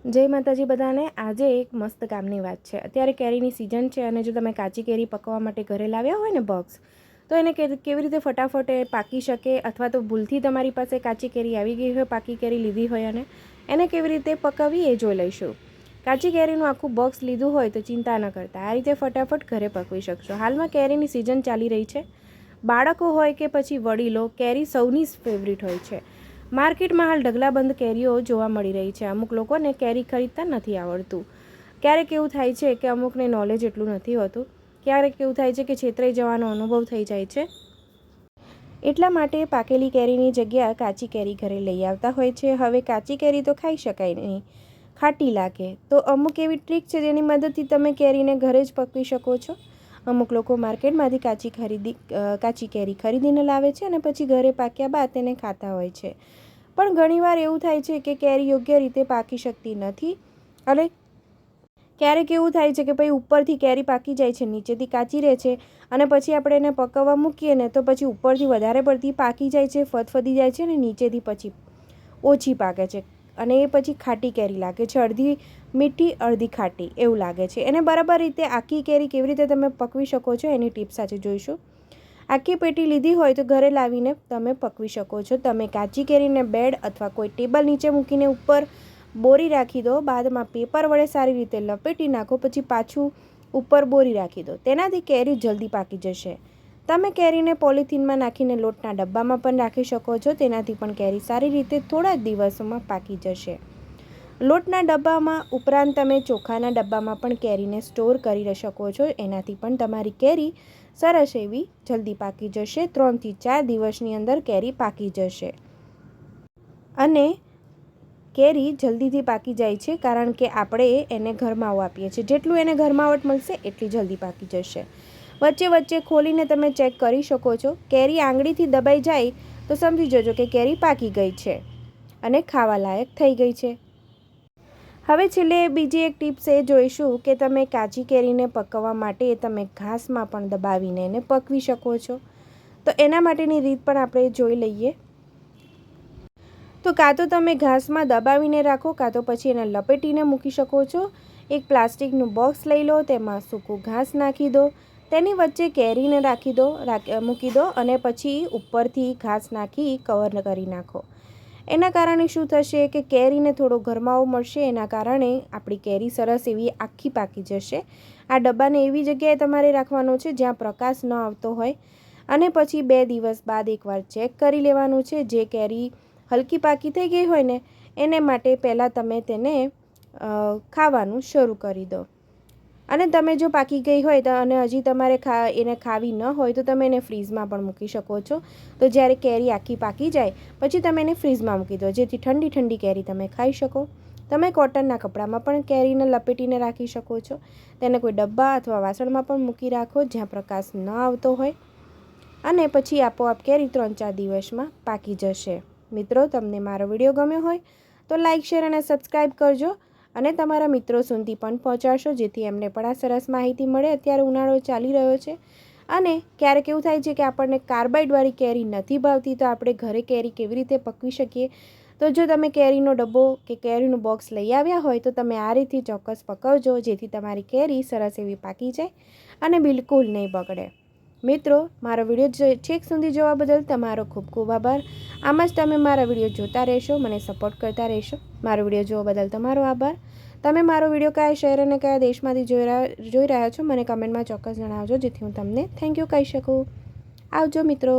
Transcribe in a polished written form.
જય માતાજી બધાને। આજે એક મસ્ત કામની વાત છે। અત્યારે કેરીની સિઝન છે અને જો તમે કાચી કેરી પકવવા માટે ઘરે લાવ્યા હોય ને બોક્સ, તો એને કેવી રીતે ફટાફટ પાકી શકે, અથવા તો ભૂલથી તમારી પાસે કાચી કેરી આવી ગઈ હોય, પાકી કેરી લીધી હોય અને એને કેવી રીતે પકવવી એ જોઈ લઈશું। કાચી કેરીનું આખું બોક્સ લીધું હોય તો ચિંતા ન કરતા, આ રીતે ફટાફટ ઘરે પકવી શકશો। હાલમાં કેરીની સિઝન ચાલી રહી છે। બાળકો હોય કે પછી વડીલો, કેરી સૌની ફેવરિટ હોય છે। માર્કેટમાં હાલ ઢગલાબંધ કેરીઓ જોવા મળી રહી છે। અમુક લોકોને કેરી ખરીદતા નથી આવડતું। ક્યારેક એવું થાય છે કે અમુકને નોલેજ એટલું નથી હોતું। ક્યારેક એવું થાય છે કે છેતરાઈ જવાનો અનુભવ થઈ જાય છે। એટલા માટે પાકેલી કેરીની જગ્યા કાચી કેરી ઘરે લઈ આવતા હોય છે। હવે કાચી કેરી તો ખાઈ શકાય નહીં, ખાટી લાગે, તો અમુક એવી ટ્રીક છે જેની મદદથી તમે કેરીને ઘરે જ પકવી શકો છો। અમુક લોકો માર્કેટમાંથી કાચી કેરી ખરીદીને લાવે છે અને પછી ઘરે પાક્યા બાદ તેને ખાતા હોય છે। પણ ઘણીવાર એવું થાય છે કે કેરી યોગ્ય રીતે પાકી શકતી નથી અને ક્યારેક એવું થાય છે કે ભાઈ ઉપરથી કેરી પાકી જાય છે, નીચેથી કાચી રહે છે અને પછી આપણે એને પકવવા મૂકીએ ને તો પછી ઉપરથી વધારે પડતી પાકી જાય છે, ફદફદી જાય છે અને નીચેથી પછી ઓછી પાકે છે અને એ પછી ખાટી કેરી લાગે છે। અડધી મીઠી અડધી ખાટી એવું લાગે છે। એને બરાબર રીતે આખી કેરી કેવી રીતે તમે પકવી શકો છો એની ટિપ્સ આજે જોઈશું। આખી પેટી લીધી હોય તો ઘરે લાવીને તમે પકવી શકો છો। તમે કાચી કેરીને બેડ અથવા કોઈ ટેબલ નીચે મૂકીને ઉપર બોરી રાખી દો, બાદમાં પેપર વડે સારી રીતે લપેટી નાખો, પછી પાછું ઉપર બોરી રાખી દો। તેનાથી કેરી જલ્દી પાકી જશે। તમે કેરીને પોલિથીનમાં નાખીને લોટના ડબ્બામાં પણ રાખી શકો છો, તેનાથી પણ કેરી સારી રીતે થોડા જ દિવસોમાં પાકી જશે। લોટના ડબ્બામાં ઉપરાંત તમે ચોખાના ડબ્બામાં પણ કેરીને સ્ટોર કરી શકો છો, એનાથી પણ તમારી કેરી સરસ એવી જલ્દી પાકી જશે। 3 થી 4 દિવસની અંદર કેરી પાકી જશે અને કેરી જલ્દીથી પાકી જાય છે કારણ કે આપણે એને ગરમાવો આપીએ છીએ। જેટલું એને ગરમાવટ મળશે એટલી જલ્દી પાકી જશે। વચ્ચે વચ્ચે ખોલીને તમે ચેક કરી શકો છો। કેરી આંગળીથી દબાઈ જાય તો સમજી જજો કે કેરી પાકી ગઈ છે અને ખાવા લાયક થઈ ગઈ છે। હવે છેલ્લે બીજી એક ટિપ્સ એ જોઈશું કે તમે કાચી કેરીને પકવવા માટે તમે ઘાસમાં પણ દબાવીને એને પકવી શકો છો। તો એના માટેની રીત પણ આપણે જોઈ લઈએ। તો કાં તો તમે ઘાસમાં દબાવીને રાખો, કાં તો પછી એને લપેટીને મૂકી શકો છો। એક પ્લાસ્ટિકનું બોક્સ લઈ લો, તેમાં સૂકું ઘાસ નાખી દો, તેની વચ્ચે કેરીને મૂકી દો અને પછી ઉપરથી ઘાસ નાખી કવર કરી નાખો। એના કારણે શું થશે કે કેરીને થોડો ગરમાવો મળશે, એના કારણે આપણી કેરી સરસ એવી આખી પાકી જશે। આ ડબ્બાને એવી જગ્યાએ તમારે રાખવાનો છે જ્યાં પ્રકાશ ન આવતો હોય અને પછી 2 દિવસ બાદ એકવાર ચેક કરી લેવાનું છે। જે કેરી હલકી પાકી થઈ ગઈ હોય ને એને માટે પહેલાં તમે તેને ખાવાનું શરૂ કરી દો અને તમે જો પાકી ગઈ હોય તો અને હજી તમારે એને ખાવી ન હોય તો તમે એને ફ્રીઝમાં પણ મૂકી શકો છો। તો જ્યારે કેરી આખી પાકી જાય પછી તમે એને ફ્રીઝમાં મૂકી દો, જેથી ઠંડી ઠંડી કેરી તમે ખાઈ શકો। તમે કોટનના કપડામાં પણ કેરીને લપેટીને રાખી શકો છો। તેને કોઈ ડબ્બા અથવા વાસણમાં પણ મૂકી રાખો જ્યાં પ્રકાશ ન આવતો હોય અને પછી આપોઆપ કેરી 3-4 દિવસમાં પાકી જશે। મિત્રો, તમને મારો વિડીયો ગમ્યો હોય તો લાઇક, શેર અને સબસ્ક્રાઈબ કરજો અને તમારા મિત્રો સુધી પણ પહોંચાડશો, જેથી એમને પણ આ સરસ માહિતી મળે। અત્યારે ઉનાળો ચાલી રહ્યો છે અને ક્યારેક એવું થાય છે કે આપણને કાર્બાઇડવાળી કેરી નથી ભાવતી, તો આપણે ઘરે કેરી કેવી રીતે પકવી શકીએ? તો જો તમે કેરીનો ડબ્બો કે કેરીનું બોક્સ લઈ આવ્યા હોય તો તમે આ રીતે ચોક્કસ પકવજો, જેથી તમારી કેરી સરસ એવી પાકી જાય અને બિલકુલ નહીં બગડે। મિત્રો, મારો વિડીયો છેક સુધી જોવા બદલ તમારો ખૂબ ખૂબ આભાર। આમ જ તમે મારા વિડીયો જોતા રહેશો, મને સપોર્ટ કરતા રહેશો। મારો વિડીયો જોવા બદલ તમારો આભાર। તમે મારો વિડીયો કયા શહેર અને કયા દેશમાંથી જોઈ રહ્યા છો મને કમેન્ટમાં ચોક્કસ જણાવજો, જેથી હું તમને થેન્ક યુ કહી શકું। આવજો મિત્રો।